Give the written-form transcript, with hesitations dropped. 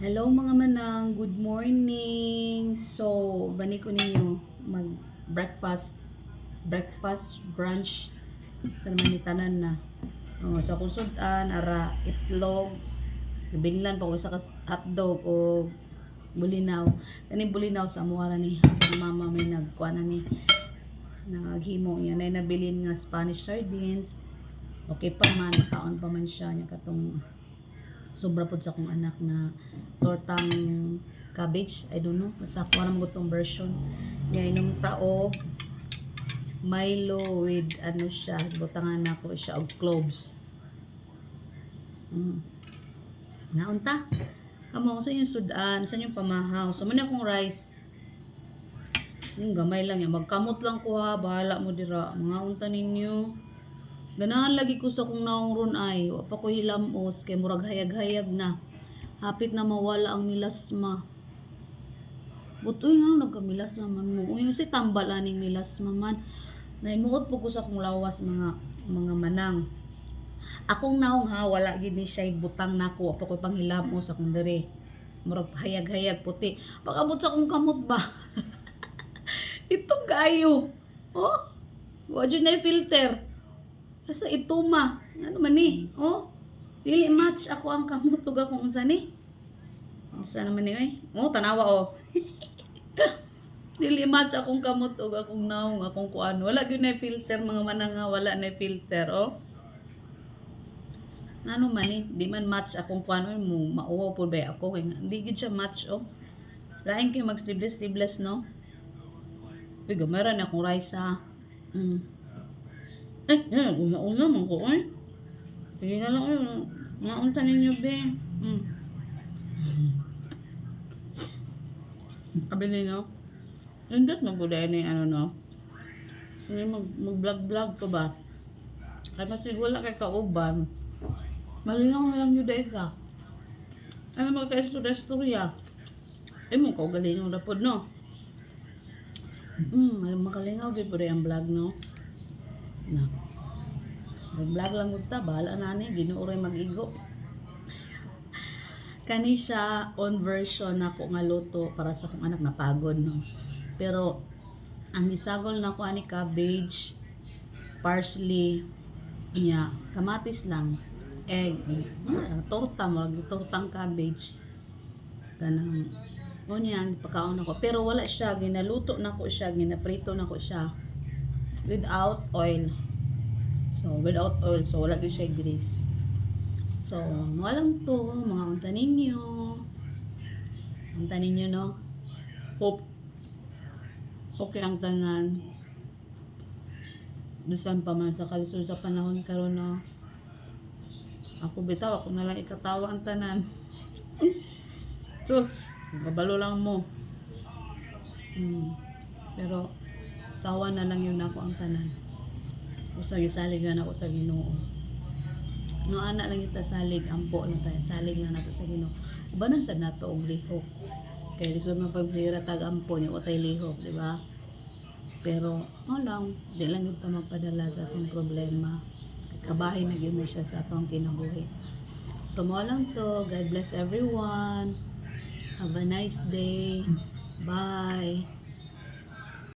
Hello mga manang, good morning. So, bani ko ninyo mag breakfast, brunch sa naman ni tanan na. Sa kusudan ara itlog, binlan pa ko isa ka hotdog o bulinaw. Kani bulinaw sa amuara ni mama may nagkuana ni naghimo niya na nabilin nga Spanish sardines. Okay pa man, kaon pa man siya nya katong sobra pod sa akong anak na tortang cabbage, I don't know, basta ako aram gutong version nga inom taog Milo with ano siya, butangan ako siya og cloves. Naunta kamo sa inyong sudan, sa inyong pamahaw, so man akong rice yung gamay lang yan, magkamot lang ko ha, bahala mo dira mga unta ninyo. Ganahan lagi ko sa kung naong ron ay wapa ko hilamos kay murag hayag-hayag na hapit na mawala ang milasma. Butoy nga nagkamilasma man mo yung si tambal aning milasma man naimuot po ko sa kong lawas mga manang. Akong naong ha wala gid ni siya butang nako wapa ko panghilamos sa kong dere murag hayag-hayag puti pag-abot sa kong kamot ba. Itong kayo oh wa jud na filter. Basta ituma. Ano man ni? Oh. Dili match ako ang kamot ug akong unsa ni? Unsa naman ni ay? Oh, tanawa oh. Dili match akong kamot ug akong naong akong kuan. Wala gyud na filter mga mananga, wala na filter oh. Ano man ni? Di man match akong kuan mo mauwaw po ba ako kay hindi gyud siya match oh. Lain kay mag sleeveless no. Uy, gamera na akong rice ha. Una man ko, eh. Sige na lang, naunta ninyo, be. Sabi ninyo, hindi na po dahil ni ano, no? Hindi mag-vlog-vlog ko ba? Kaya kasi wala kay kauban. Malinaw na lang yun dahil ka. Ano magka-istorya? Eh, mong kaugaling yung rapod, no? Makalingaw, di po rin ang vlog, no? Na. Vlog lang ta, bahala na ni, ginuuray mag-igo. Kani siya on version nako nga luto para sa akong anak na pagod no. Pero ang isagol nako ani cabbage, parsley, nya kamatis lang, egg, torta mo, tortang cabbage. Kanang unya pagkaon nako pero wala siya ginaluto nako siya, ginaprito nako siya without oil. So, without oil. So, wala ko siya grease. So, walang to. Mga unta ninyo. Unta ninyo, no? Hope. Okay ang tanan. Bisan pa man sa kalisod sa panahon karon no? Ako bitaw. Ako nalang ikatawa ang tanan. Sus. Gabalo lang mo. Pero, tawa na lang yun ako ang tanan. Usa gisalig na ako sa Ginoo. No ana lang kita salig ampo na tayo. Salig na nato sa Ginoo. Ubanan sad nato og lihok. Kay lisod man pagsira tag ampo niya utay lihok, di ba? Pero lang, di lang kita magpadala sa atong problema. Kabahin na gyud siya sa atong kinabuhi. So mo lang to. God bless everyone. Have a nice day. Bye.